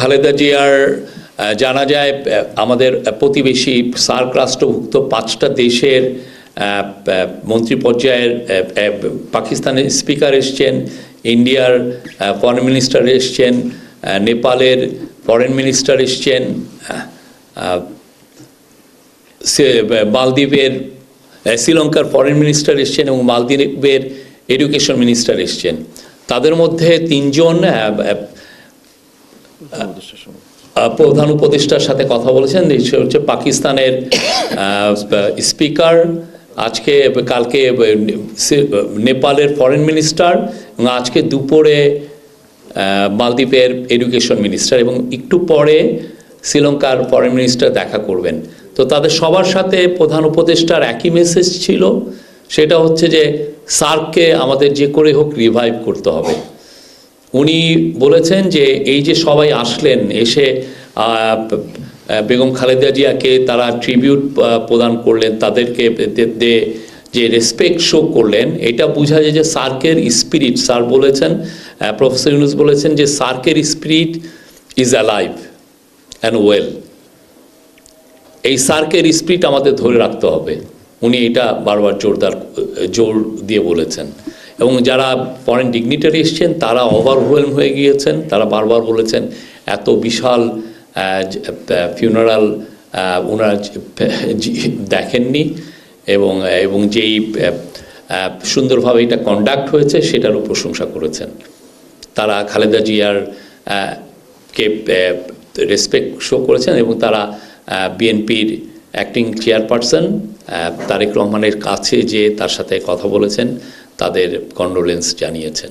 খালেদা জিয়ার জানা যায় আমাদের প্রতিবেশী সার্ক রাষ্ট্রভুক্ত 5টা দেশের মন্ত্রী পর্যায়ের পাকিস্তানের স্পিকার এসছেন, ইন্ডিয়ার ফরেন মিনিস্টার এসছেন, নেপালের ফরেন মিনিস্টার এসছেন, মালদ্বীপের শ্রীলঙ্কার ফরেন মিনিস্টার এসছেন এবং মালদ্বীপের এডুকেশন মিনিস্টার এসছেন। তাদের মধ্যে 3 জন প্রধান উপদেষ্টার সাথে কথা বলেছেন। সে হচ্ছে পাকিস্তানের স্পিকার, কালকে নেপালের ফরেন মিনিস্টার এবং আজকে দুপুরে মালদ্বীপের এডুকেশন মিনিস্টার এবং একটু পরে শ্রীলঙ্কার ফরেন মিনিস্টার দেখা করবেন। তো তাদের সবার সাথে প্রধান উপদেষ্টার একই মেসেজ ছিল, সেটা হচ্ছে যে সার্ককে আমাদের যে করে হোক রিভাইভ করতে হবে। উনি বলেছেন যে এই যে সবাই আসলেন, এসে বেগম খালেদা জিয়াকে তারা ট্রিবিউট প্রদান করলেন, তাদেরকে যে রেসপেক্ট শো করলেন, এটা বোঝা যায় যে সার্কের স্পিরিট, স্যার বলেছেন, প্রফেসর ইউনুস বলেছেন যে সার্কের spirit is alive and well. এই সার্কের স্পিরিট আমাদের ধরে রাখতে হবে, উনি এটা বারবার জোর দিয়ে বলেছেন। এবং যারা ফরেন ডিগনিটারি এসছেন তারা ওভারওয়েলম হয়ে গিয়েছেন, তারা বারবার বলেছেন এত বিশাল ফিউনারাল ওনারা দেখেননি এবং যেই সুন্দরভাবে এটা কন্ডাক্ট হয়েছে সেটারও প্রশংসা করেছেন। তারা খালেদা জিয়ার কে রেসপেক্ট শো করেছেন এবং তারা বিএনপির অ্যাক্টিং চেয়ারপারসন তারেক রহমানের কাছে যে তার সাথে কথা বলেছেন, তাদের কন্ডোলেন্স জানিয়েছেন।